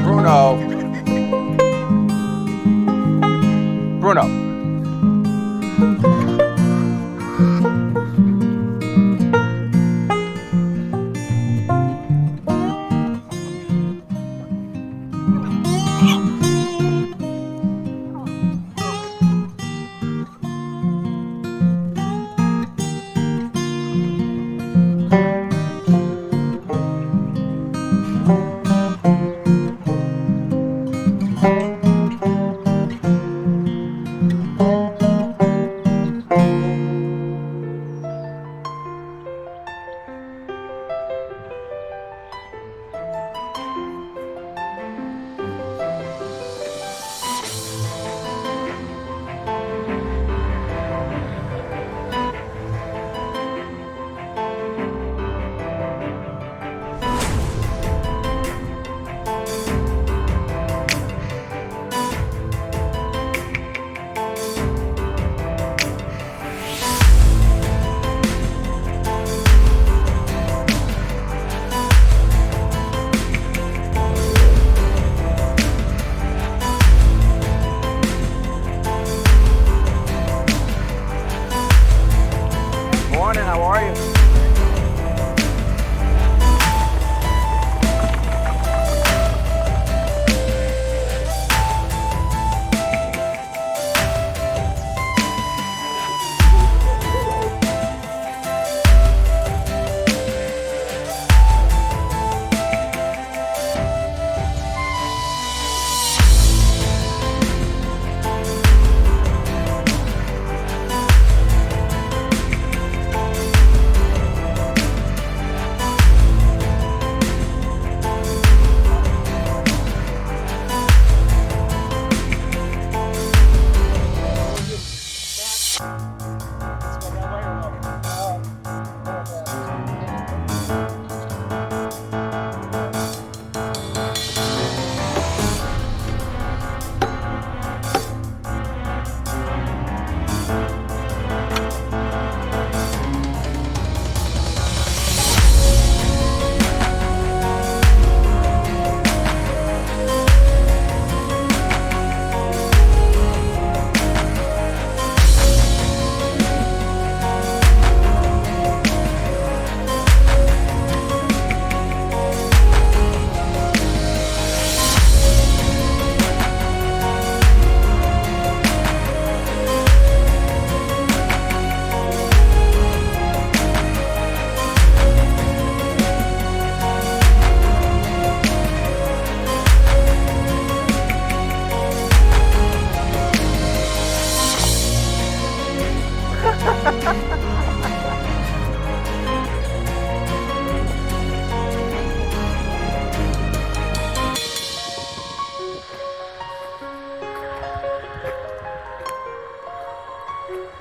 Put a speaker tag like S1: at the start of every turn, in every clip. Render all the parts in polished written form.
S1: Bruno. Bruno. Morning, how are you?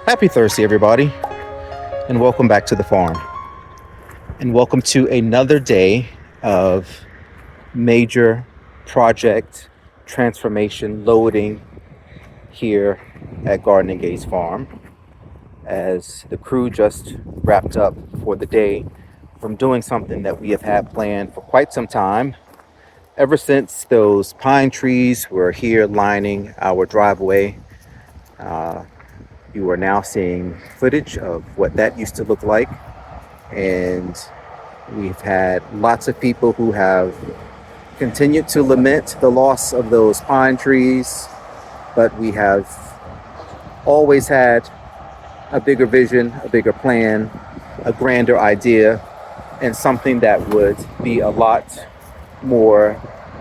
S1: Happy Thursday, everybody, and welcome back to the farm. And welcome to another day of major project transformation loading here at Gardening Gays Farm, as the crew just wrapped up for the day from doing something that we have had planned for quite some time. Ever since those pine trees were here lining our driveway, you are now seeing footage of what that used to look like. And we've had lots of people who have continued to lament the loss of those pine trees, but we have always had a bigger vision, a bigger plan, a grander idea, and something that would be a lot more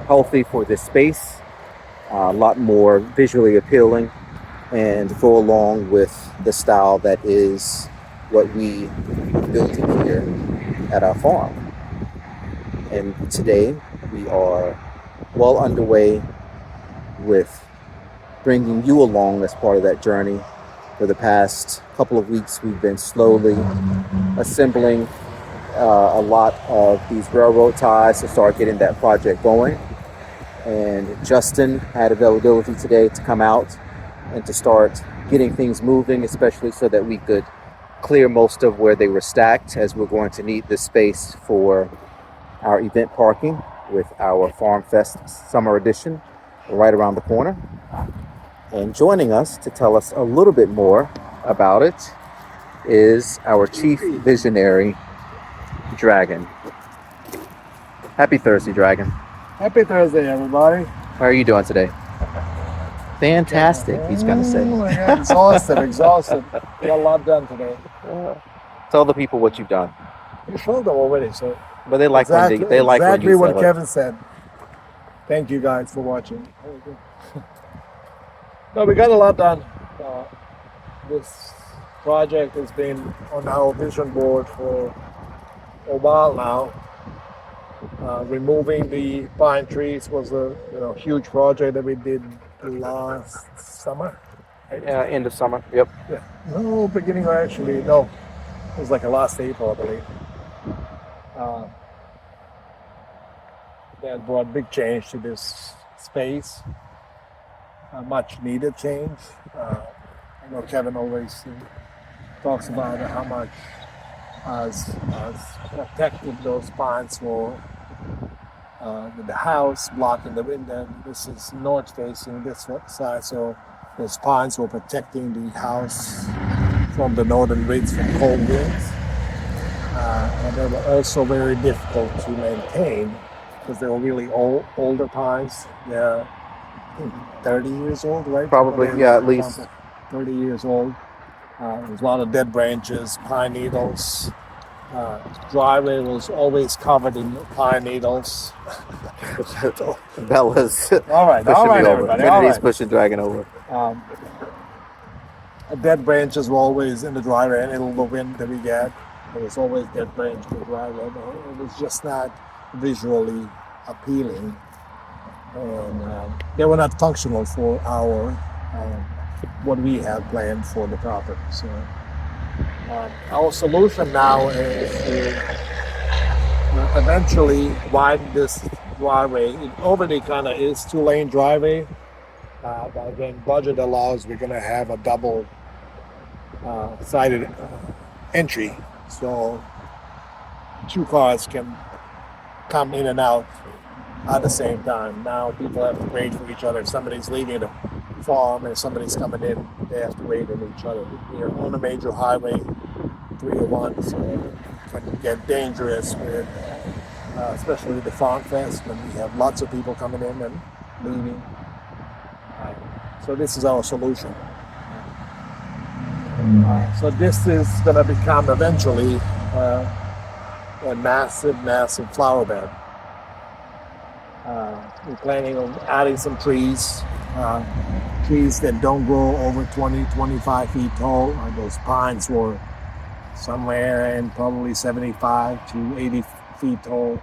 S1: healthy for this space, a lot more visually appealing, and go along with the style that is what we building here at our farm. And today we are well underway with bringing you along as part of that journey. For the past couple of weeks, we've been slowly assembling a lot of these railroad ties to start getting that project going. And Justin had availability today to come out and to start getting things moving, especially so that we could clear most of where they were stacked, as we're going to need this space for our event parking with our Farm Fest Summer Edition right around the corner. And joining us to tell us a little bit more about it is our chief visionary, Dragon. Happy Thursday, Dragon.
S2: Happy Thursday, everybody.
S1: How are you doing today? Fantastic, he's gonna say.
S2: Exhausted. We got a lot done today.
S1: Tell the people what you've done.
S2: You showed them already, so.
S1: But they like when they like
S2: exactly
S1: when you
S2: what
S1: tell
S2: Kevin said. Thank you guys for watching. No, we got a lot done. This project has been on our vision board for a while now. Removing the pine trees was a huge project that we did last summer.
S1: End of summer. Yep.
S2: Yeah. No, beginning of actually, no. It was like last April, I believe. That brought big change to this space. Much needed change. I know Kevin always talks about how much as protected those pines were with the house blocking the window. This is north facing this side, so those pines were protecting the house from the northern winds, from cold winds. And they were also very difficult to maintain because they were really older pines. They're 30 years old, right?
S1: Probably, yeah, at least
S2: 30 years old. There's a lot of dead branches, pine needles. Driveway was always covered in pine needles.
S1: Bella's
S2: all right, everybody.
S1: Trinity's pushing Dragon over.
S2: Dead branches were always in the driveway, and in the wind that we get, there was always dead branch in the driveway. It was just not visually appealing, and they were not functional for our what we have planned for the property. So our solution now is to eventually widen this driveway. It already kind of is 2-lane driveway, but again, budget allows, we're going to have a double sided entry, so 2 cars can come in and out at the same time. Now people have to wait for each other. If somebody's leaving the farm and somebody's coming in, they have to wait on each other. We're on a major highway, 301, so it can get dangerous with, especially the Farm Fest, when we have lots of people coming in and leaving. So this is our solution. So this is going to become eventually a massive flower bed. We're planning on adding some trees that don't grow over 20, 25 feet tall. Those pines were somewhere in probably 75 to 80 feet tall.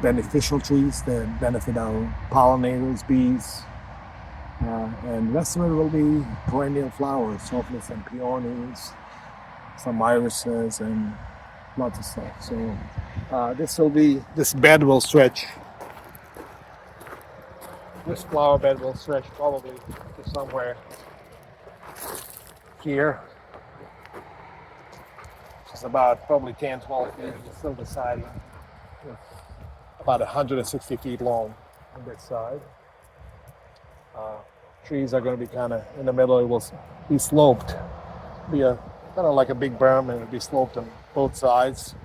S2: Beneficial trees that benefit our pollinators, bees, and the rest of it will be perennial flowers, softness and peonies, some irises, and lots of stuff. So this bed will stretch. This flower bed will stretch probably to somewhere here. It's about probably 10, 12 feet. We're still deciding. About 160 feet long on this side. Trees are going to be kind of in the middle. It will be sloped. Be a kind of like a big berm, and it'll be sloped on both sides.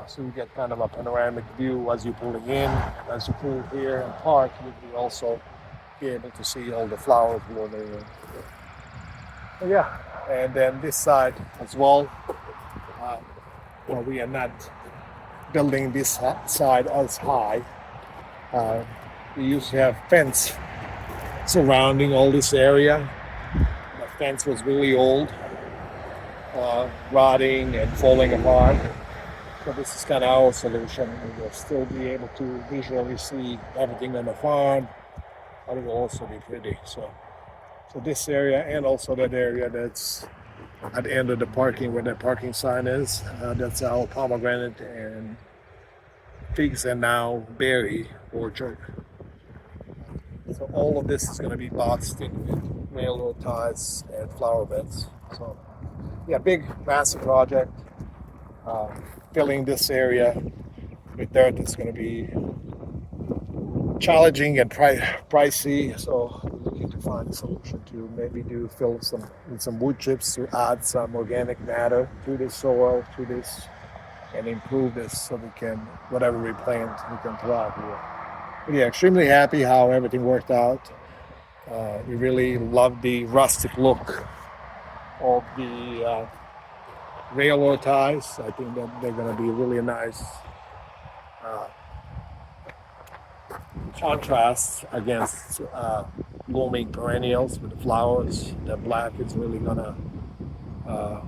S2: So you get kind of a panoramic view as you pull it in. As you pull here and park, you'll also be able to see all the flowers blooming. Yeah, and then this side as well. Well, we are not building this side as high. We used to have fence surrounding all this area. The fence was really old, rotting and falling apart. So this is kind of our solution. We will still be able to visually see everything on the farm, but it will also be pretty. So this area and also that area that's at the end of the parking where that parking sign is, that's our pomegranate and figs and now berry orchard. So all of this is going to be boxed in with railroad ties and flower beds. So yeah, big, massive project. Filling this area with dirt is going to be challenging and pricey. So we're looking to find a solution to maybe fill some wood chips to add some organic matter to the soil, to this, and improve this so we can, whatever we plant, we can thrive here. But yeah, extremely happy how everything worked out. We really love the rustic look of the railroad ties. I think that they're going to be really a nice contrast against blooming perennials with the flowers. The black is really going to, what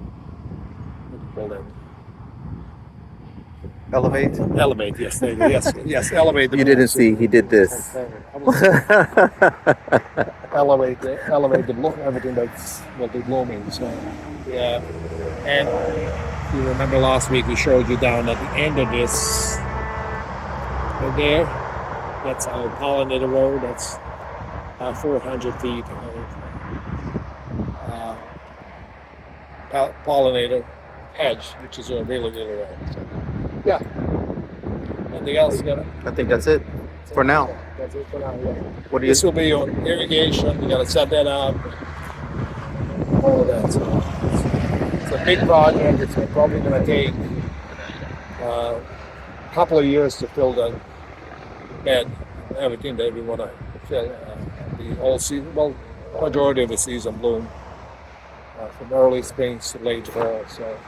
S2: do you call that?
S1: Elevate.
S2: Yes, there you go. Yes, elevate.
S1: You didn't see, he did this.
S2: elevate the bloom, everything that's will be blooming. So yeah, and you remember last week we showed you down at the end of this right there. That's our pollinator road. That's 400 feet of pollinator hedge, which is a really road. So, yeah. Anything else?
S1: I think that's it for now.
S2: That's it for now. Yeah.
S1: What do you?
S2: This will be on irrigation. We got to set that up. All of that. So it's a big project. It's probably going to take a couple of years to fill the bed, everything that we want to fill. The whole season, well, majority of the season bloom from early spring to late fall. So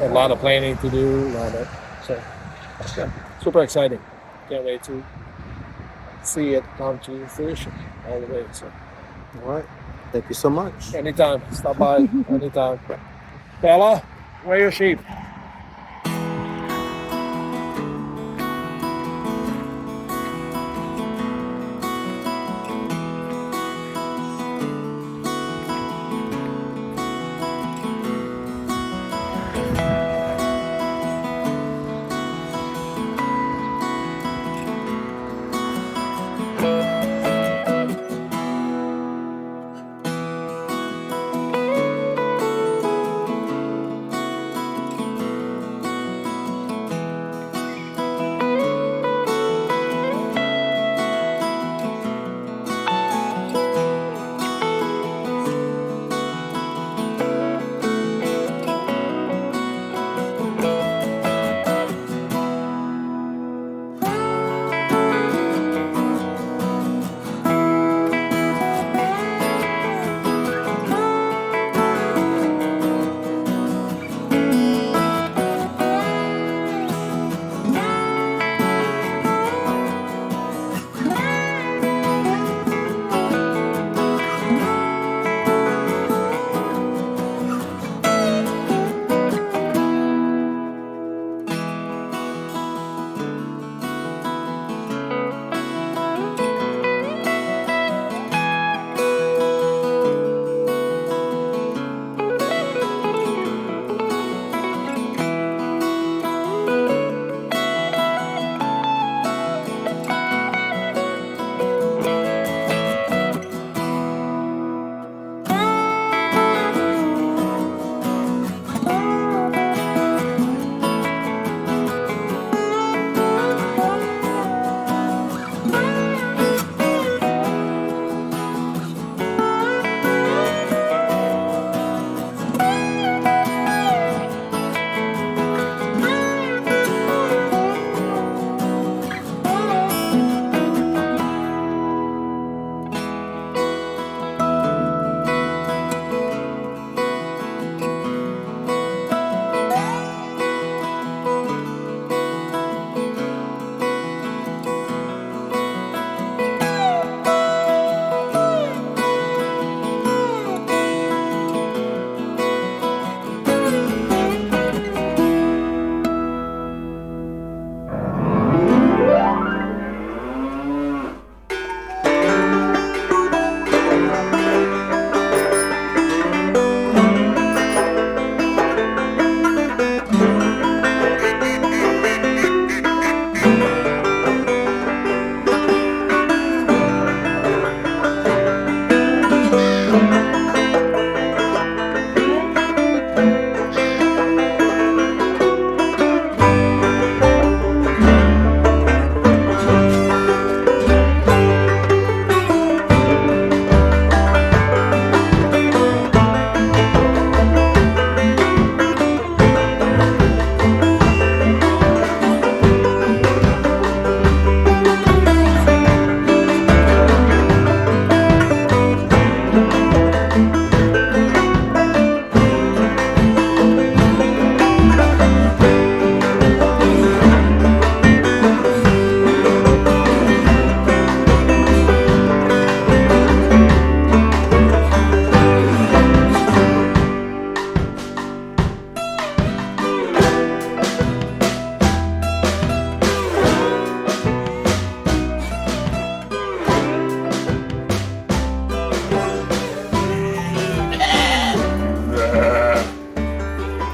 S2: a lot of planning to do. So yeah, super exciting. Can't wait to see it come to fruition all the way. So
S1: All right. Thank you so much.
S2: anytime, stop by anytime. Bella, where are your sheep?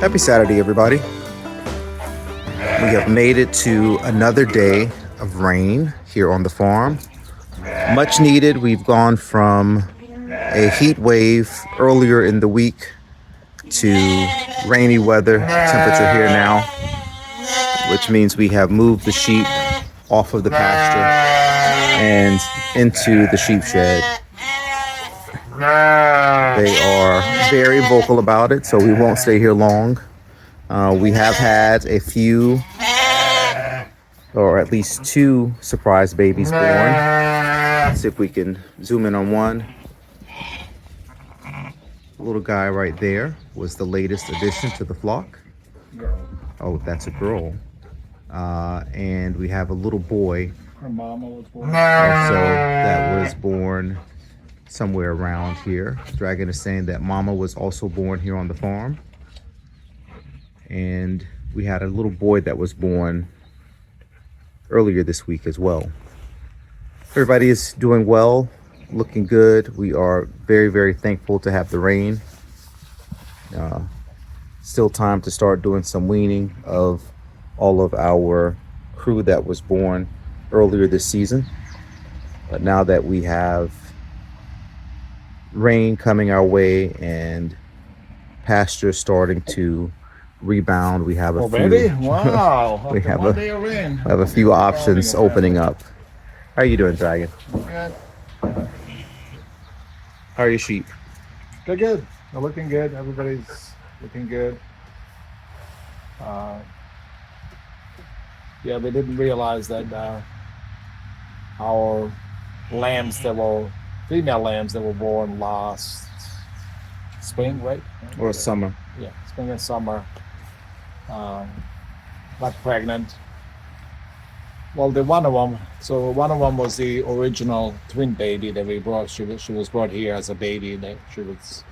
S1: Happy Saturday, everybody. We have made it to another day of rain here on the farm. Much needed. We've gone from a heat wave earlier in the week to rainy weather, temperature here now, which means we have moved the sheep off of the pasture and into the sheep shed. They are very vocal about it, so we won't stay here long. We have had a few, or at least 2 surprise babies born. Let's see if we can zoom in on one. Little guy right there was the latest addition to the flock. Oh, that's a girl. And we have a little boy.
S2: Her mama was born.
S1: Also, that was born somewhere around here. Dragon is saying that mama was also born here on the farm. And we had a little boy that was born earlier this week as well. Everybody is doing well, looking good. We are very, very thankful to have the rain. Still time to start doing some weaning of all of our crew that was born earlier this season. But now that we have rain coming our way and pasture starting to rebound, we have a
S2: Already?
S1: few
S2: Wow.
S1: we have
S2: One day of rain.
S1: a few options opening up. How are you doing, Dragon?
S2: Good.
S1: How are your sheep?
S2: They're good. They're looking good. Everybody's looking good. Yeah, we didn't realize that our lambs that were female lambs that were born last spring, right?
S1: Or summer?
S2: Yeah, spring and summer. Not pregnant. Well, one of them was the original twin baby that we brought. She was brought here as a baby. That she was,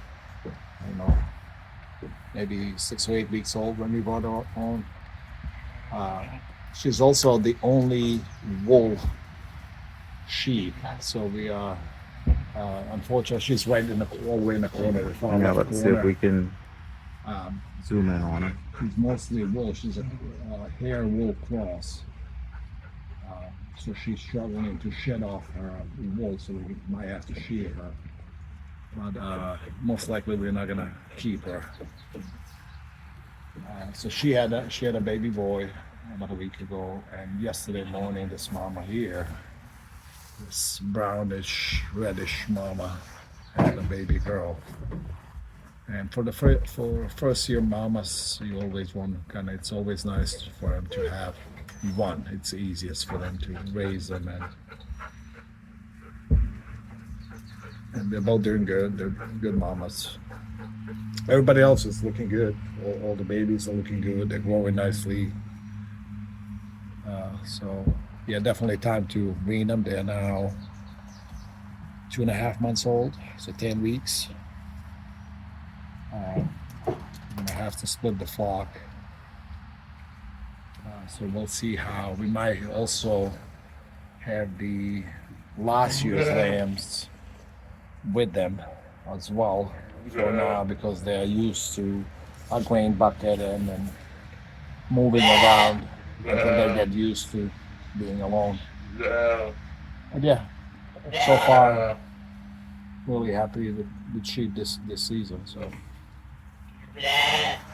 S2: I don't know, maybe 6 or 8 weeks old when we brought her home. She's also the only wool sheep. So we are, unfortunately, she's right in all the way in the corner. The far
S1: Yeah,
S2: left
S1: let's see if
S2: corner.
S1: we can
S2: Um,
S1: zoom in on her.
S2: She's mostly wool. She's a hair wool cross. So she's struggling to shed off her wool, so we might have to shear her. But most likely we're not gonna keep her. So she had a baby boy about a week ago, and yesterday morning this mama here, this brownish reddish mama, had a baby girl. And for first year mamas, you always want it's always nice for them to have one. It's easiest for them to raise them, and they're both doing good. They're good mamas. Everybody else is looking good. All the babies are looking good. They're growing nicely. So yeah, definitely time to wean them. They're now 2.5 months old, so 10 weeks. I'm gonna have to split the flock. So we'll see how. We might also have the last year's lambs with them as well for now, because they're used to a grain bucket and then moving around until they get used to being alone. But yeah, so far really happy with sheep this season. So.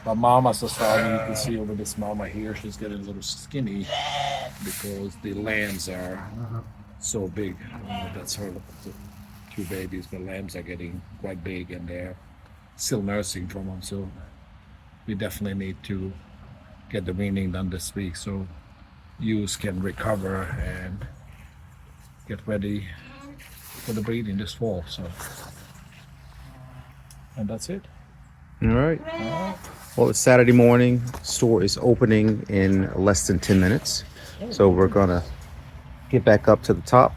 S2: But mamas are starting, you can see over this mama here, she's getting a little skinny because the lambs are so big. That's her, the 2 babies. The lambs are getting quite big and they're still nursing from them. So we definitely need to get the weaning done this week so ewes can recover and get ready for the breeding this fall. So, and that's it.
S1: All right. Well, it's Saturday morning. Store is opening in less than 10 minutes. So we're going to get back up to the top,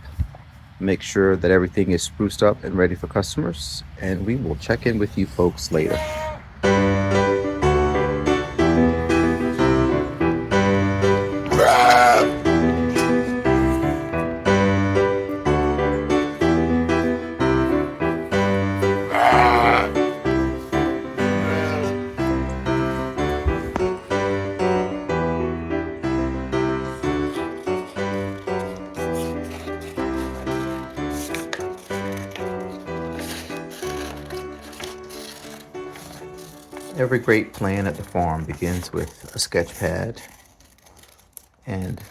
S1: make sure that everything is spruced up and ready for customers. And we will check in with you folks later. Every great plan at the farm begins with a sketch pad and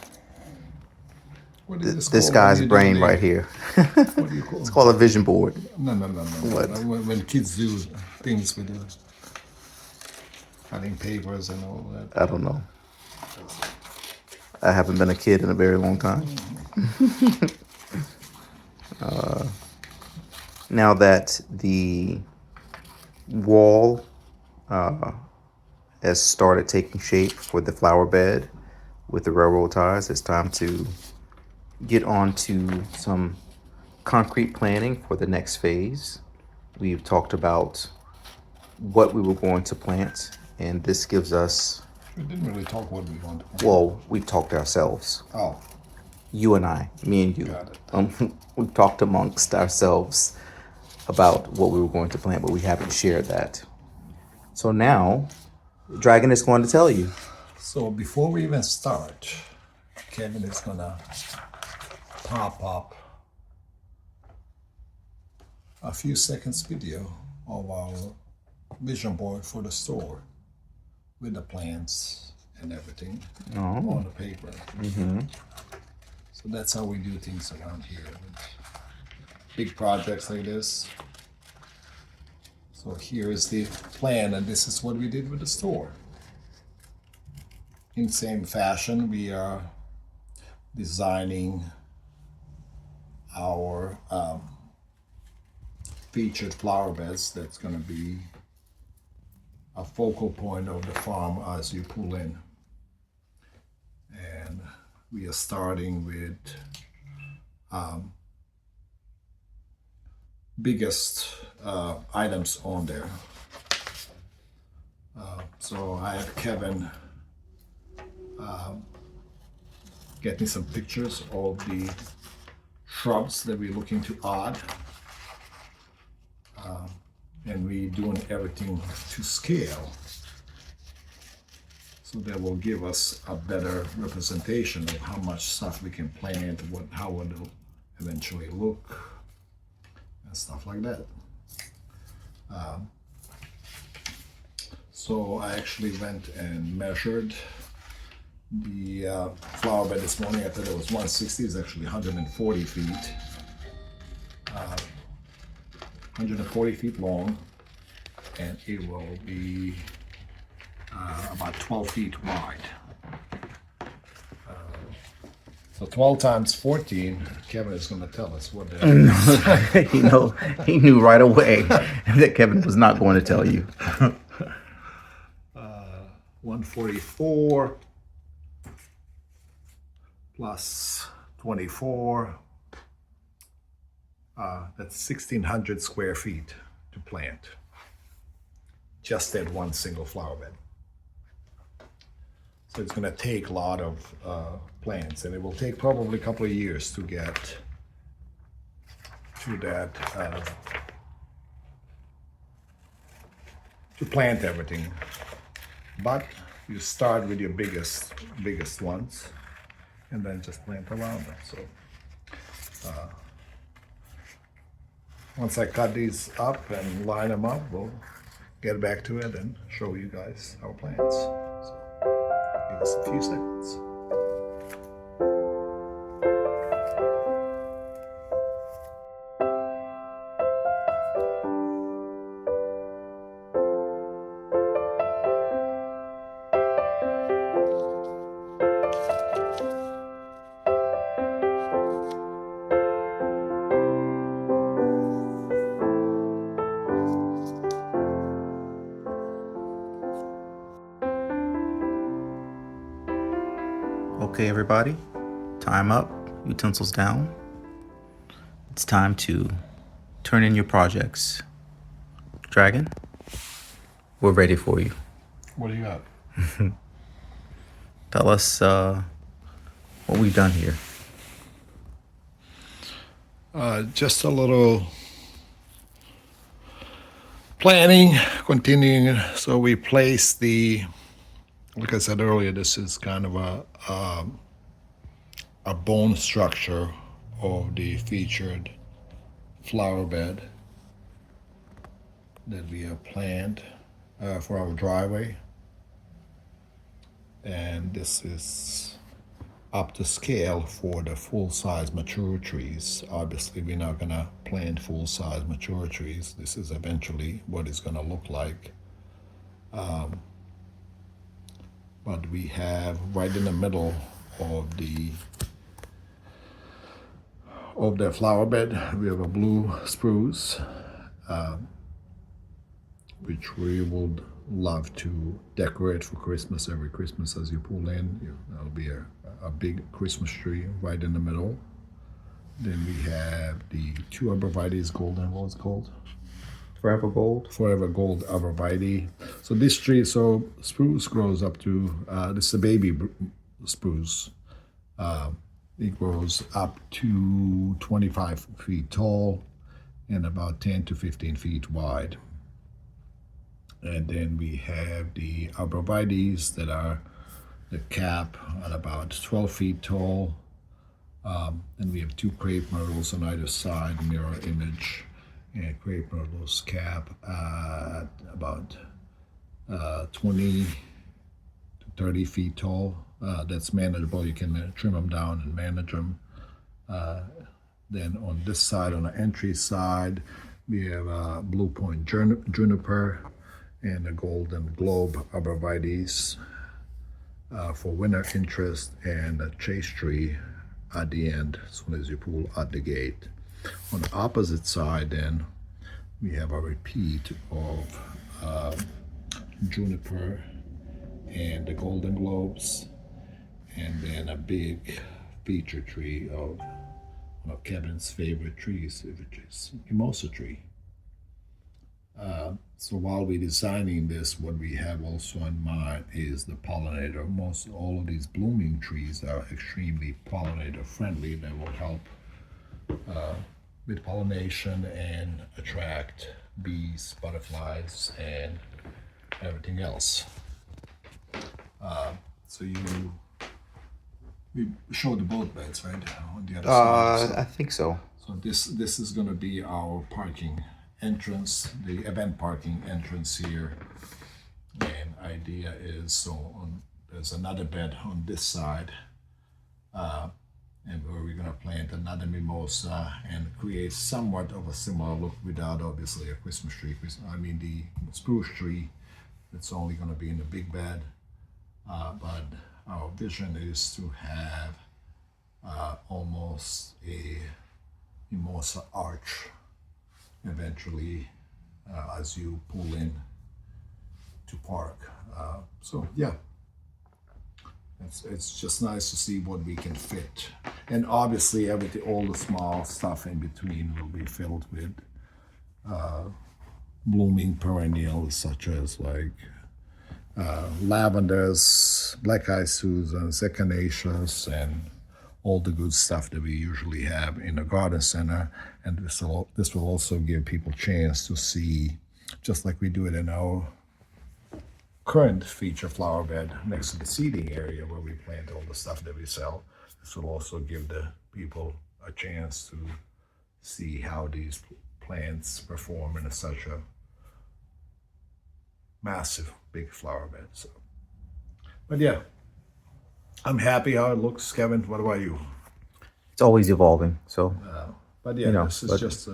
S2: What is this
S1: this
S2: called when
S1: guy's
S2: you do
S1: brain
S2: the-
S1: right here.
S2: What do you call
S1: It's
S2: it?
S1: called a vision board.
S2: No.
S1: What?
S2: When kids do things with cutting papers and all that.
S1: I don't know. I haven't been a kid in a very long time. Now that the wall has started taking shape for the flower bed with the railroad ties, it's time to get on to some concrete planning for the next phase. We've talked about what we were going to plant, and this gives us,
S2: We didn't really talk what we want to.
S1: well, we've talked ourselves.
S2: Oh,
S1: You and I, me and you.
S2: Got it.
S1: We've talked amongst ourselves about what we were going to plant, but we haven't shared that. So now, Dragon is going to tell you.
S2: so before we even start, Kevin is gonna pop up a few seconds video of our vision board for the store with the plants and everything on the paper. So that's how we do things around here with big projects like this. So here is the plan, and this is what we did with the store. In same fashion, we are designing our featured flower beds. That's going to be a focal point of the farm as you pull in. And we are starting with biggest items on there. So I have Kevin get me some pictures of the shrubs that we're looking to add. And we're doing everything to scale. So that will give us a better representation of how much stuff we can plant, how it will eventually look, and stuff like that. So I actually went and measured the flower bed this morning. I thought it was 160, it's actually 140 feet. 140 feet long, and it will be about 12 feet wide. So 12 times 14, Kevin is going to tell us what that is.
S1: He knew right away that Kevin was not going to tell you.
S2: 144 plus 24, that's 1,600 square feet to plant. Just that one single flower bed. So it's going to take a lot of plants, and it will take probably a couple of years to get to that, to plant everything. But you start with your biggest ones, and then just plant around them. So once I cut these up and line them up, we'll get back to it and show you guys our plants. So give us a few seconds.
S1: Okay, everybody, time up, utensils down. It's time to turn in your projects. Dragon, we're ready for you.
S2: What do you got?
S1: Tell us what we've done here.
S2: Just a little planning, continuing. So we place the, like I said earlier, this is kind of a bone structure of the featured flower bed that we have planned. for our driveway. And this is up to scale for the full-size mature trees. Obviously, we're not gonna plant full-size mature trees. This is eventually what it's gonna look like. But we have right in the middle of the flower bed, we have a blue spruce, which we would love to decorate for Christmas. Every Christmas as you pull in, that'll be a big Christmas tree right in the middle. Then we have the two arborvitaes, golden, what's it called?
S1: Forever gold.
S2: Forever gold arborvitae. So this tree, spruce grows up to, this is a baby spruce. It grows up to 25 feet tall and about 10 to 15 feet wide. And then we have the arborvitaes that are the cap at about 12 feet tall. And we have two crepe myrtles on either side, mirror image. And crepe myrtles cap at about 20 to 30 feet tall. That's manageable. You can trim them down and manage them. Then on this side, on the entry side, we have Blue Point juniper and the Golden Globe arborvitaes for winter interest, and a chase tree at the end as soon as you pull at the gate. On the opposite side, then, we have a repeat of juniper and the Golden Globes, and then a big feature tree of one of Kevin's favorite trees, which is mimosa tree. So while we're designing this, what we have also in mind is the pollinator. All of these blooming trees are extremely pollinator friendly. That will help with pollination and attract bees, butterflies, and everything else. So we showed the boat beds, right, on the other side.
S1: I think so.
S2: So this is going to be our parking entrance, the event parking entrance here. And idea is there's another bed on this side, and where we're going to plant another mimosa and create somewhat of a similar look without obviously a Christmas tree. The spruce tree, it's only going to be in the big bed, but our vision is to have almost a mimosa arch eventually as you pull in to park. So yeah, it's just nice to see what we can fit, and obviously all the small stuff in between will be filled with blooming perennials such as like lavenders, black-eyed Susans, echinaceas, and all the good stuff that we usually have in the garden center. And this will also give people a chance to see, just like we do it in our current feature flower bed next to the seating area where we plant all the stuff that we sell. This will also give the people a chance to see how these plants perform in such a massive big flower bed. So, but yeah, I'm happy how it looks. Kevin, what about you?
S1: It's always evolving. So,
S2: but yeah, this is just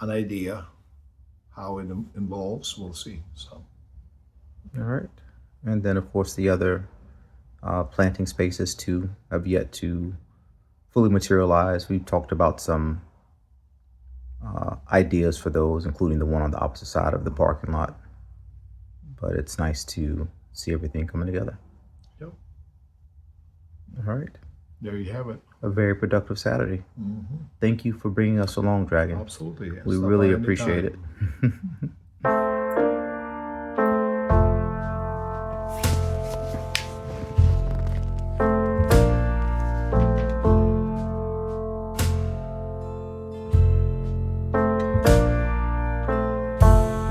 S2: an idea. How it involves, we'll see. So,
S1: all right, and then of course the other planting spaces too have yet to fully materialize. We've talked about some ideas for those, including the one on the opposite side of the parking lot. But it's nice to see everything coming together.
S2: Yep.
S1: All right.
S2: There you have it.
S1: A very productive Saturday.
S2: Mm-hmm.
S1: Thank you for bringing us along, Dragon.
S2: Absolutely. Yes.
S1: We really appreciate it.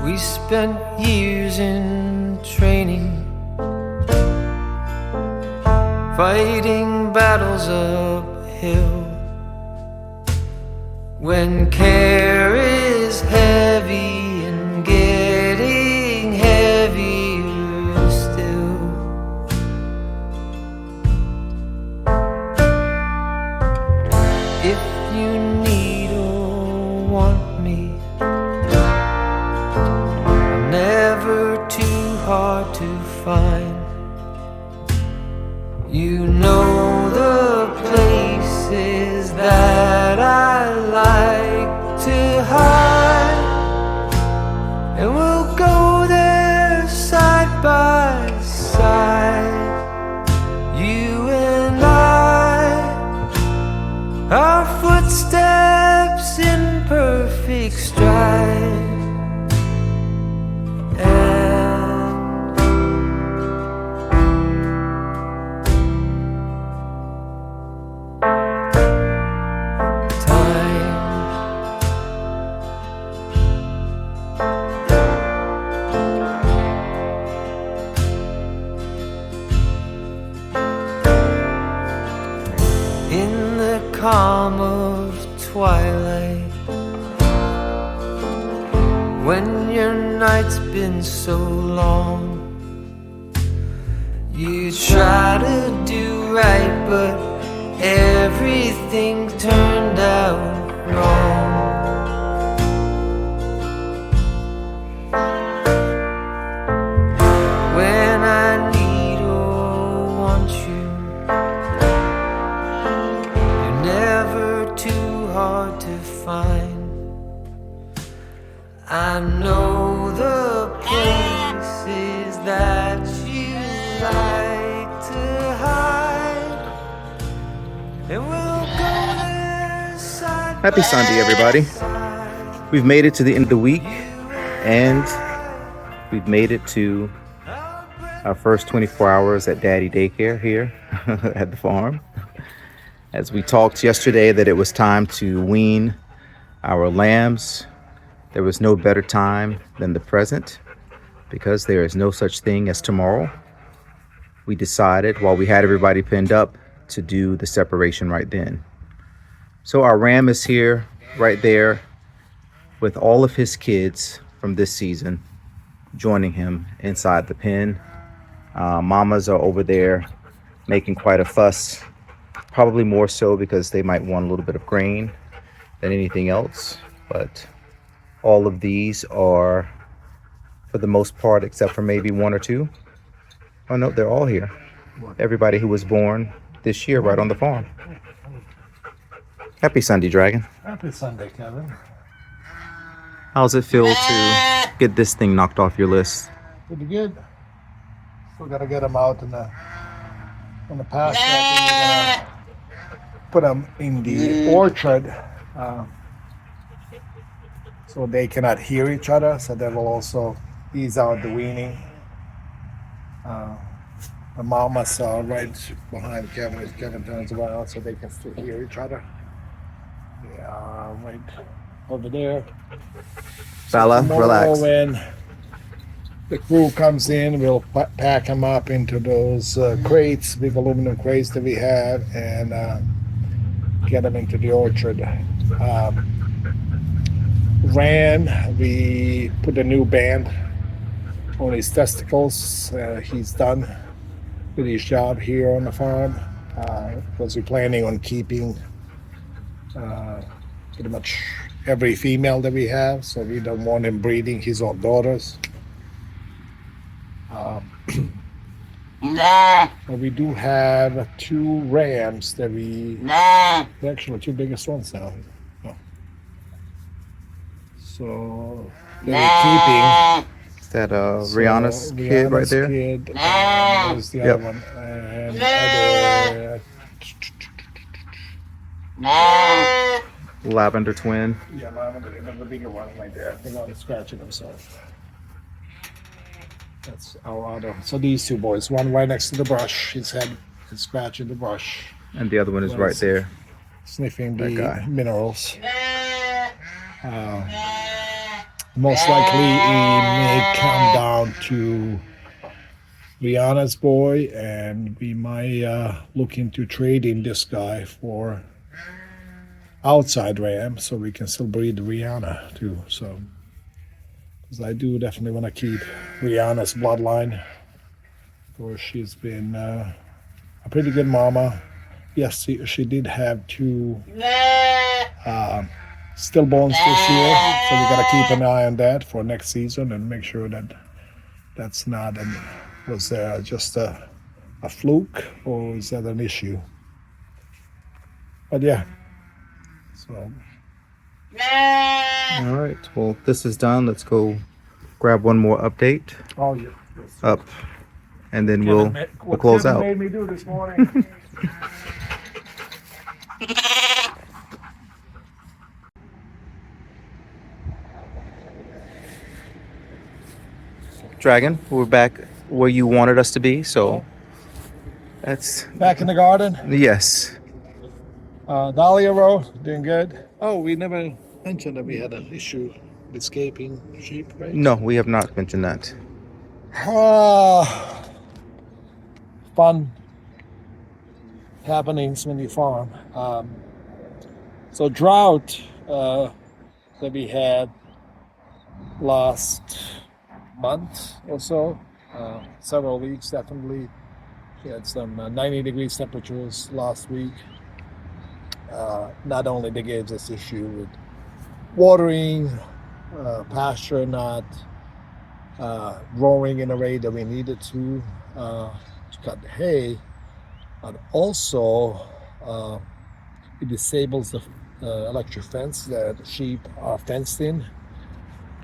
S3: We spent years in training, fighting battles uphill. When care is heavy and find. You know the places that I like to hide, and we'll go there side by side. You and I, our footsteps in perfect stride. In the calm of twilight, when your night's been so long, you try to do right, but everything turned out wrong. When I need or want you, you're never too hard to find. I know the places that you like to hide, and we'll go there side
S1: Happy
S3: by
S1: Sunday, everybody.
S3: side.
S1: We've made it to the end of the week, and we've made it to our first 24 hours at Daddy Daycare here at the farm. As we talked yesterday that it was time to wean our lambs, there was no better time than the present, because there is no such thing as tomorrow. We decided, while we had everybody pinned up, to do the separation right then. So our ram is here, right there, with all of his kids from this season joining him inside the pen. Mamas are over there making quite a fuss, probably more so because they might want a little bit of grain than anything else. But all of these are, for the most part, except for maybe one or two. Oh no, they're all here. Everybody who was born this year right on the farm. Happy Sunday, Dragon.
S2: Happy Sunday, Kevin.
S1: How's it feel to get this thing knocked off your list?
S2: Pretty good. Still gotta get them out in the pasture. I think we're gonna put them in the orchard, so they cannot hear each other. So that will also ease out the weaning. The mamas are right behind Kevin as Kevin turns around, so they can still hear each other. They are right over there.
S1: Bella,
S2: Tomorrow,
S1: relax.
S2: when the crew comes in, we'll pack them up into those crates, big aluminum crates that we have, and get them into the orchard. Ran, we put a new band on his testicles. He's done with his job here on the farm, because we're planning on keeping pretty much every female that we have, so we don't want him breeding his own daughters. But we do have two rams that they're actually the two biggest ones now. Oh. So they're
S1: Is that Rihanna's kid right there?
S2: Kid, there's the other one. And
S1: Lavender twin.
S2: yeah, the bigger one right there. The one scratching himself. That's our other. So these two boys, one right next to the brush, his head is scratching the brush,
S1: And the other one is right there.
S2: sniffing
S1: That
S2: the
S1: guy.
S2: minerals. Most likely, he may come down to Rihanna's boy, and we might look into trading this guy for outside ram, so we can still breed Rihanna too. So, because I do definitely want to keep Rihanna's bloodline, for she's been a pretty good mama. Yes, she did have two stillborns this year, so we gotta keep an eye on that for next season and make sure that that's not Was there just a fluke, or is that an issue? But yeah, so
S1: All right. Well, this is done. Let's go grab one more update
S2: oh yeah.
S1: up, and then we'll close
S2: Kevin
S1: out.
S2: made me do this morning.
S1: Dragon, we're back where you wanted us to be. So that's
S2: Back in the garden.
S1: yes.
S2: Dahlia row, doing good. Oh, we never mentioned that we had an issue with escaping sheep, right?
S1: No, we have not mentioned that.
S2: Fun happenings when you farm. So drought that we had last month or so, several weeks definitely. We had some 90 degrees temperatures last week. Not only they gave this issue with watering, pasture not growing in a rate that we needed to cut the hay, but also it disables the electric fence that the sheep are fenced in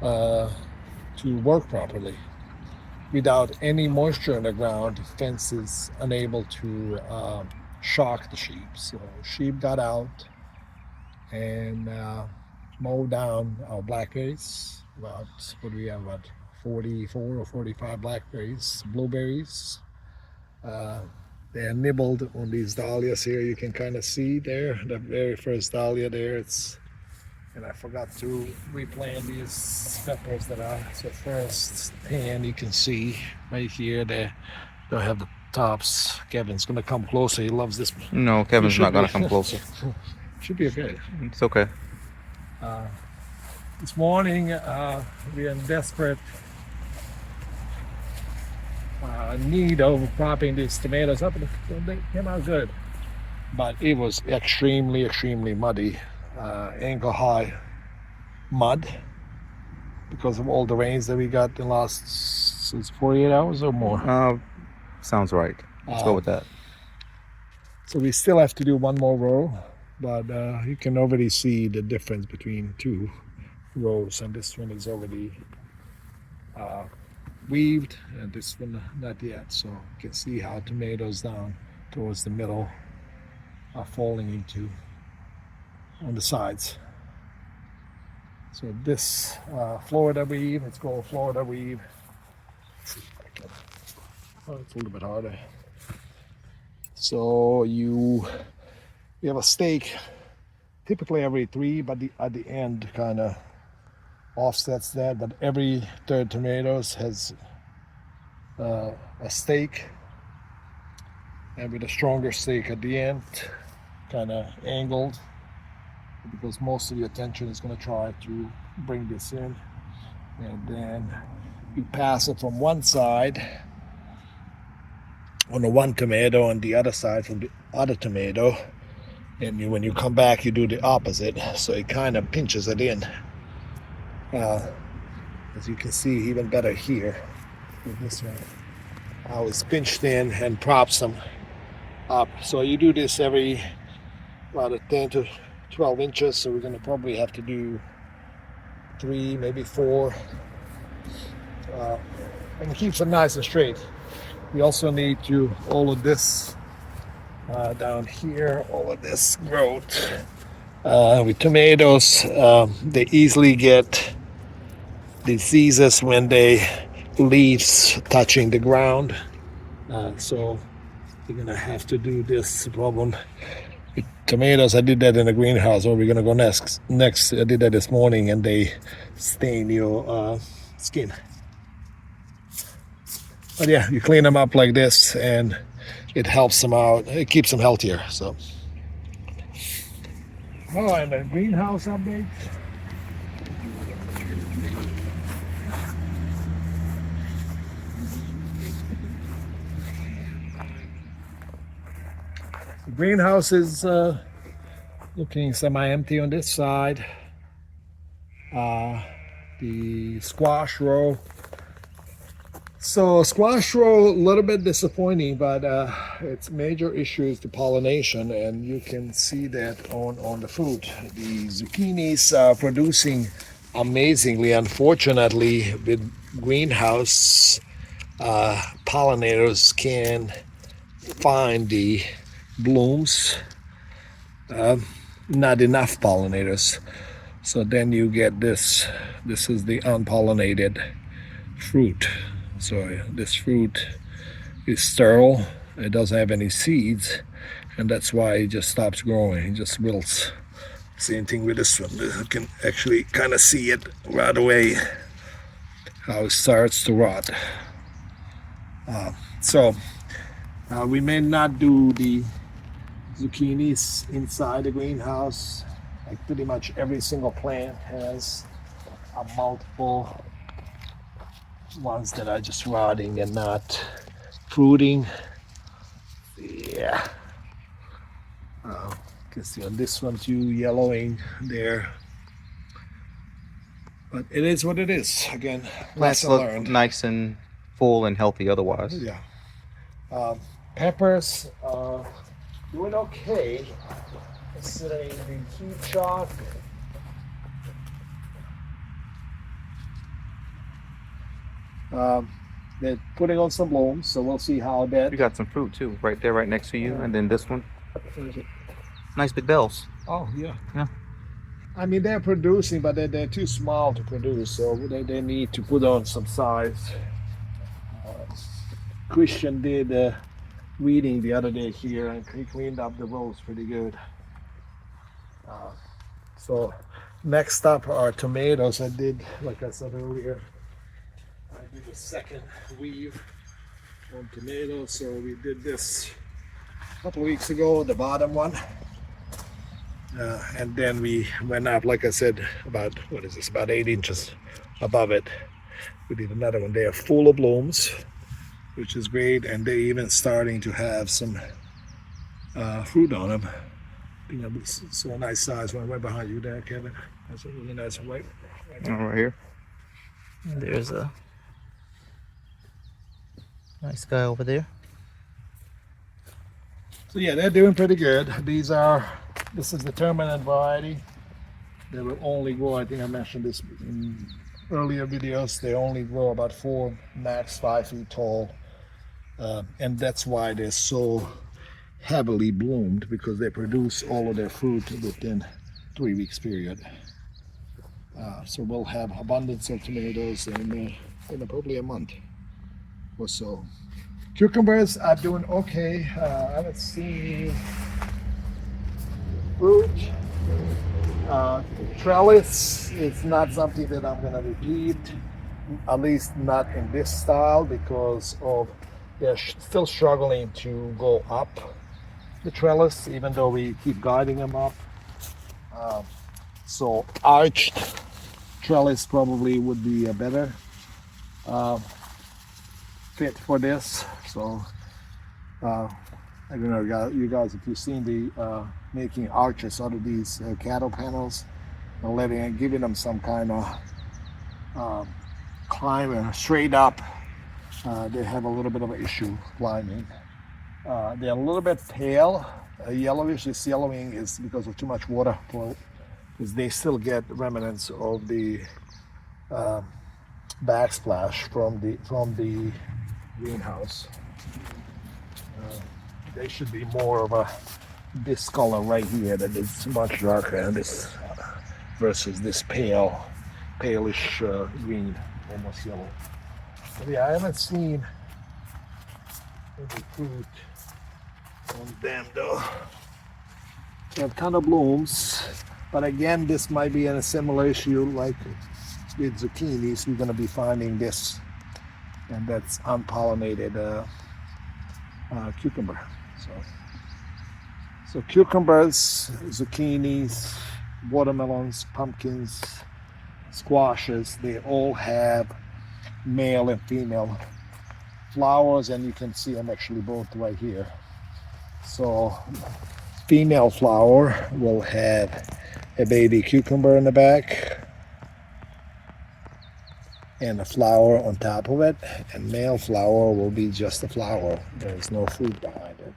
S2: to work properly. Without any moisture in the ground, the fence is unable to shock the sheep. So sheep got out and mowed down our blackberries. About what do we have? About 44 or 45 blackberries, blueberries. They're nibbled on these dahlias here. You can kind of see there the very first dahlia there. And I forgot to replant these peppers that are so first. And you can see right here they have the tops. Kevin's gonna come closer. He loves this.
S1: No, Kevin's not gonna come closer.
S2: Should be okay.
S1: It's okay.
S2: This morning we are in desperate need of propping these tomatoes up, and they came out good. But it was extremely, extremely muddy. Ankle high mud because of all the rains that we got in the last since 48 hours or more.
S1: Sounds right. Let's go with that.
S2: So we still have to do one more row, but you can already see the difference between two rows, and this one is already weaved and this one not yet. So you can see how tomatoes down towards the middle are falling into on the sides. So this Florida weave, it's called Florida weave. Let's see if I can. Oh, it's a little bit harder. So you have a stake, typically every three, but at the end kind of offsets that. But every third tomatoes has a stake, and with a stronger stake at the end, kind of angled, because most of the attention is going to try to bring this in, and then you pass it from one side on the one tomato and the other side from the other tomato, and when you come back you do the opposite, so it kind of pinches it in, as you can see even better here with this one, how it's pinched in and props them up. So you do this every about 10 to 12 inches, so we're going to probably have to do 3, maybe 4, and keeps it nice and straight. We also need to all of this down here, all of this growth with tomatoes. They easily get diseases when they leaves touching the ground, so we're gonna have to do this problem. Tomatoes, I did that in the greenhouse. Where we're gonna go next. I did that this morning, and they stain your skin. But yeah, you clean them up like this, and it helps them out. It keeps them healthier. So, oh, and the greenhouse update. The greenhouse is looking semi-empty on this side. The squash row So squash row, a little bit disappointing, but its major issue is the pollination, and you can see that on the fruit. The zucchinis are producing amazingly. Unfortunately, with greenhouse, pollinators can find the blooms, not enough pollinators. So then you get this. This is the unpollinated fruit. So this fruit is sterile. It doesn't have any seeds, and that's why it just stops growing. It just wilts. Same thing with this one. You can actually kind of see it right away how it starts to rot. So we may not do the zucchinis inside the greenhouse. Like pretty much every single plant has a multiple ones that are just rotting and not fruiting. Yeah. Because this one's yellowing there. But it is what it is. Again,
S1: Plants
S2: lesson
S1: look
S2: learned.
S1: nice and full and healthy otherwise.
S2: Yeah. Peppers are doing okay. Considering the heat shock. They're putting on some blooms, so we'll see how that.
S1: You got some fruit too, right there, right next to you, and then this one. Nice big bells.
S2: Oh yeah.
S1: Yeah.
S2: I mean, they're producing, but they're too small to produce, so they need to put on some size. Christian did weeding the other day here, and he cleaned up the rows pretty good. So next up are tomatoes. I did, like I said earlier, I did a second weave on tomatoes. So we did this a couple of weeks ago, the bottom one. And then we went up, like I said, about, what is this, about 8 inches above it. We did another one. They are full of blooms, which is great, and they're even starting to have some fruit on them. I think that was so a nice size one right behind you there, Kevin. That's a really nice one right there.
S1: Right here.
S3: There's a nice guy over there.
S2: So yeah, they're doing pretty good. This is the permanent variety. They will only grow, I think I mentioned this in earlier videos, they only grow about 4, max 5 feet tall. And that's why they're so heavily bloomed, because they produce all of their fruit within 3 weeks period. So we'll have abundance of tomatoes in probably a month or so. Cucumbers are doing okay. I haven't seen fruit. Trellis is not something that I'm going to repeat, at least not in this style, because they're still struggling to go up the trellis, even though we keep guiding them up. So arched trellis probably would be a better fit for this. So I don't know, you guys, if you've seen the making arches out of these cattle panels and giving them some kind of climb straight up, they have a little bit of an issue climbing. They're a little bit pale, yellowish. This yellowing is because of too much water flow, because they still get remnants of the backsplash from the greenhouse. They should be more of this color right here that is much darker, and this versus this palish green, almost yellow. But yeah, I haven't seen any fruit on them though. They have a ton of blooms, but again, this might be in a similar issue like with zucchinis. We're going to be finding this, and that's unpollinated cucumber. So cucumbers, zucchinis, watermelons, pumpkins, squashes, they all have male and female flowers, and you can see them actually both right here. So female flower will have a baby cucumber in the back, and a flower on top of it, and male flower will be just a flower. There's no fruit behind it.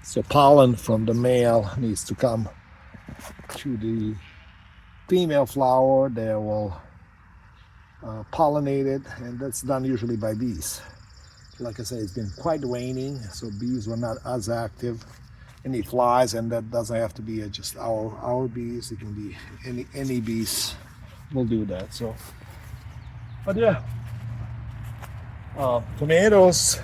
S2: So pollen from the male needs to come to the female flower. They will pollinate it, and that's done usually by bees. Like I say, it's been quite raining, so bees were not as active. Any flies, and that doesn't have to be just our bees. It can be any bees will do that. So, but yeah, tomatoes.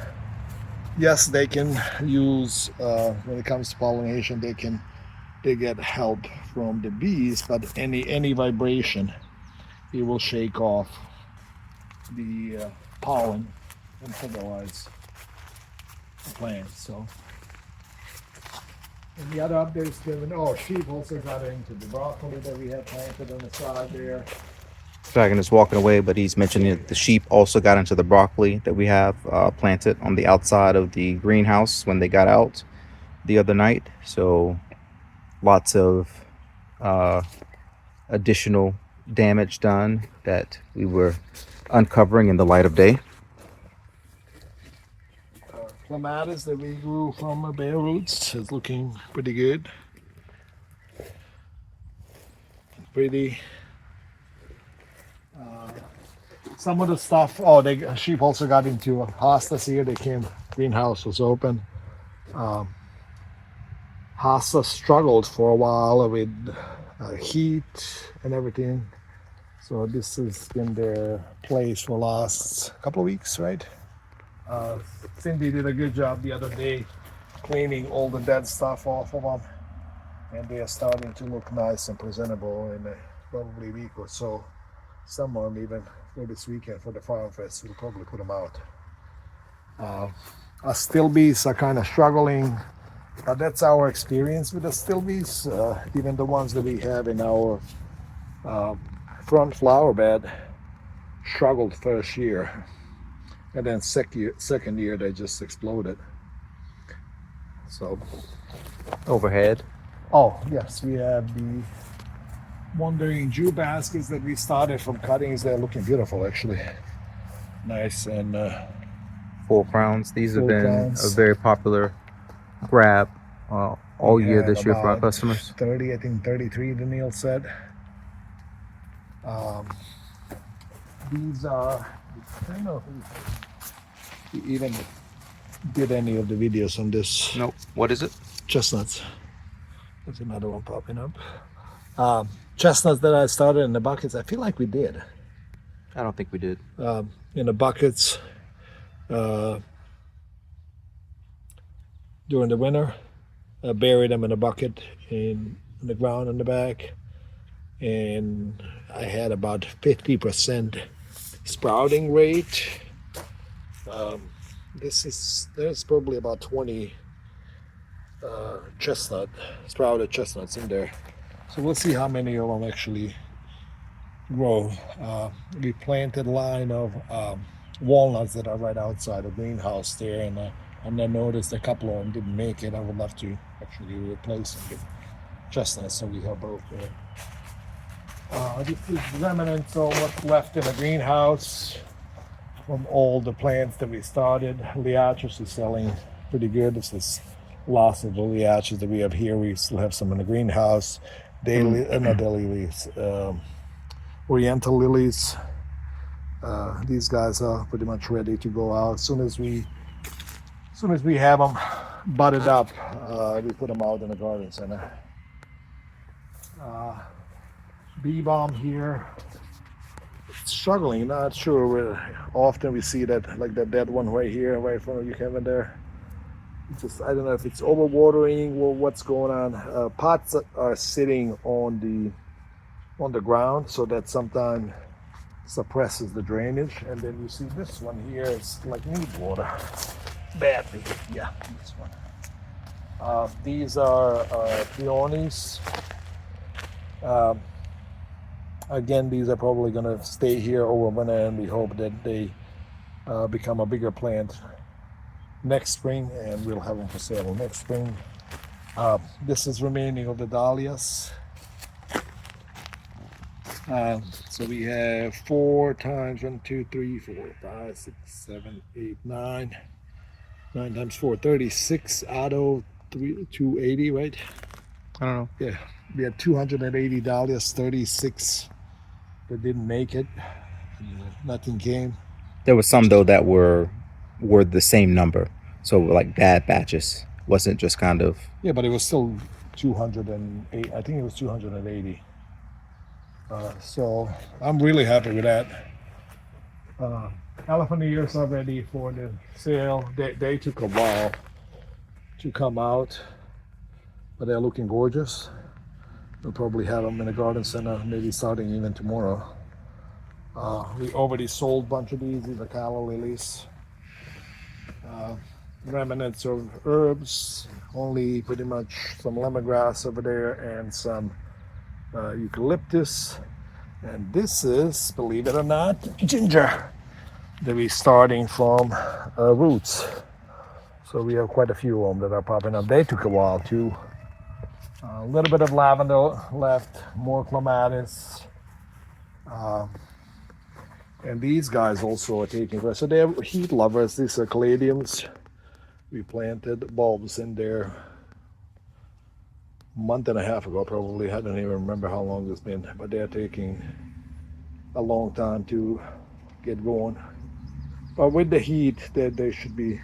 S2: Yes, they can use when it comes to pollination. They get help from the bees, but any vibration, it will shake off the pollen and fertilize the plant. So. And the other updates given, sheep also got into the broccoli that we had planted on the side there.
S1: Dragon is walking away, but he's mentioning that the sheep also got into the broccoli that we have planted on the outside of the greenhouse when they got out the other night. So lots of additional damage done that we were uncovering in the light of day.
S2: Clematis that we grew from bare roots is looking pretty good. Pretty. Some of the stuff. Sheep also got into hostas here. They came. Greenhouse was open. Hostas struggled for a while with heat and everything. So this has been their place for the last couple of weeks, right? Cindy did a good job the other day cleaning all the dead stuff off of them, and they are starting to look nice and presentable in probably a week or so. Someone even for this weekend for the Farm Fest will probably put them out. Our still bees are kind of struggling, but that's our experience with the still bees. Even the ones that we have in our front flower bed struggled first year. And then second year, they just exploded. So,
S1: Overhead.
S2: oh yes, we have the Wandering Jew baskets that we started from cuttings. They're looking beautiful, actually. Nice and
S1: Full crowns. These have
S2: full
S1: been
S2: crowns.
S1: a very popular grab all year
S2: have
S1: this year for our
S2: about
S1: customers.
S2: 30, I think 33, the Neil said. These are, I don't know if we even did any of the videos on this.
S1: Nope. What is it?
S2: Chestnuts. There's another one popping up. Chestnuts that I started in the buckets, I feel like we did.
S1: I don't think we did.
S2: In the buckets during the winter. I buried them in a bucket in the ground in the back, and I had about 50% sprouting rate. There's probably about 20 sprouted chestnuts in there. So we'll see how many of them actually grow. We planted a line of walnuts that are right outside the greenhouse there, and I noticed a couple of them didn't make it. I would love to actually replace them with chestnuts, so we have both there. This is remnants of what's left in the greenhouse from all the plants that we started. Liaches is selling pretty good. This is lots of the liaches that we have here. We still have some in the greenhouse. Not daylilies, oriental lilies. These guys are pretty much ready to go out. As soon as we have them budded up, we put them out in the garden center. Bee balm here, it's struggling. Not sure. Often we see that, like that dead one right here, right in front of you, Kevin. There. Just I don't know if it's overwatering or what's going on. Pots are sitting on the ground, so that sometimes suppresses the drainage. And then you see this one here is like need water badly. Yeah, this one. These are peonies. Again, these are probably going to stay here over winter, and we hope that they become a bigger plant next spring, and we'll have them for sale next spring. This is remaining of the dahlias. So we have 4 times 1, 2, 3, 4, 5, 6, 7, 8, 9. 9 times 4, 36 out of 280, right?
S1: I don't know.
S2: Yeah, we had 280 dahlias, 36 that didn't make it. Nothing came.
S1: There was some though that were the same number, so like bad batches. Wasn't just kind of.
S2: Yeah, but it was still 208. I think it was 280. So I'm really happy with that. Elephant ears are ready for the sale. They took a while to come out, but they're looking gorgeous. We'll probably have them in the garden center, maybe starting even tomorrow. We already sold a bunch of these. These are calla lilies. Remnants of herbs, only pretty much some lemongrass over there and some eucalyptus. And this is, believe it or not, ginger that we're starting from roots. So we have quite a few of them that are popping up. They took a while too. A little bit of lavender left, more clematis. And these guys also are taking rest. So they're heat lovers. These are caladiums. We planted bulbs in there a month and a half ago, probably. I don't even remember how long it's been, but they're taking a long time to get going. But with the heat, they should be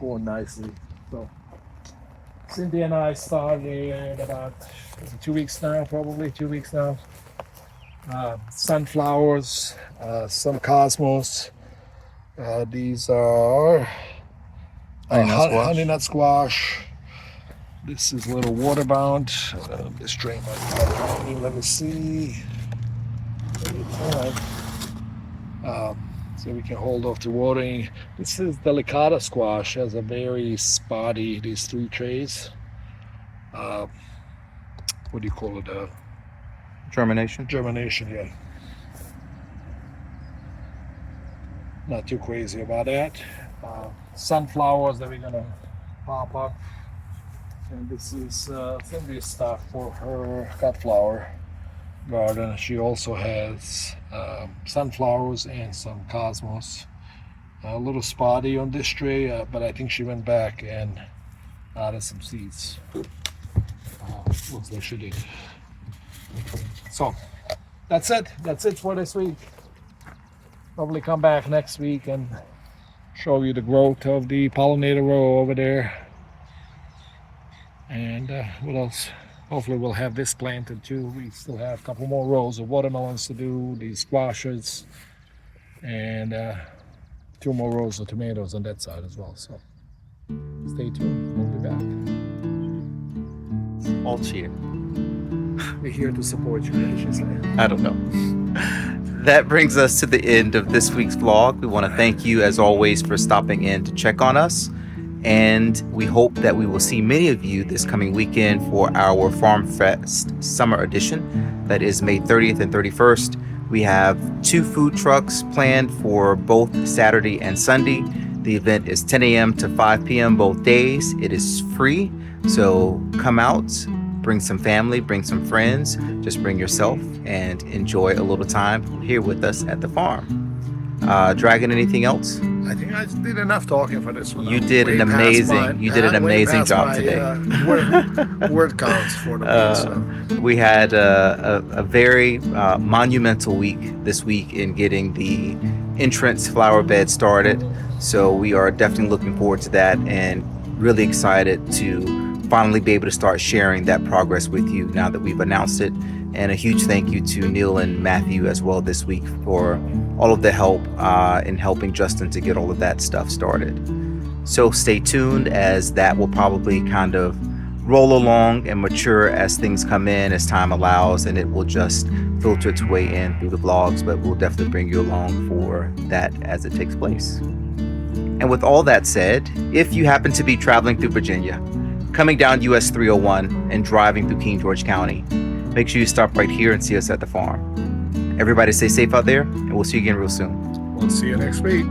S2: going nicely. So Cynthia and I started about 2 weeks now, probably 2 weeks now. Sunflowers, some cosmos. These are honey nut squash. This is a little waterbound. This drain might be, let me see. So we can hold off the watering. This is delicata squash. Has a very spotty, these 3 trays. What do you call it?
S1: Germination?
S2: Germination, yeah. Not too crazy about that. Sunflowers that we're gonna pop up. And this is Cindy's stuff for her cut flower garden. She also has sunflowers and some cosmos. A little spotty on this tray, but I think she went back and added some seeds. Looks like she did. So that's it. That's it for this week. Probably come back next week and show you the growth of the pollinator row over there. And what else? Hopefully we'll have this planted too. We still have a couple more rows of watermelons to do, these squashes, and 2 more rows of tomatoes on that side as well. So stay tuned. We'll be back.
S1: All cheer.
S2: We're here to support you, as you say.
S1: I don't know. That brings us to the end of this week's vlog. We want to thank you, as always, for stopping in to check on us. And we hope that we will see many of you this coming weekend for our Farm Fest Summer Edition. That is May 30th and 31st. We have 2 food trucks planned for both Saturday and Sunday. The event is 10 a.m. to 5 p.m. both days. It is free, so come out, bring some family, bring some friends, just bring yourself and enjoy a little time here with us at the farm. Dragon, anything else?
S2: I think I did enough talking for this one.
S1: You did an amazing job today.
S2: Word counts for the week. So.
S1: We had a very monumental week this week in getting the entrance flower bed started. So we are definitely looking forward to that and really excited to finally be able to start sharing that progress with you now that we've announced it. And a huge thank you to Neil and Matthew as well this week for all of the help in helping Justin to get all of that stuff started. So stay tuned, as that will probably kind of roll along and mature as things come in, as time allows, and it will just filter its way in through the vlogs, but we'll definitely bring you along for that as it takes place. And with all that said, if you happen to be traveling through Virginia, coming down US 301 and driving through King George County, make sure you stop right here and see us at the farm. Everybody stay safe out there, and we'll see you again real soon.
S2: We'll see you next week.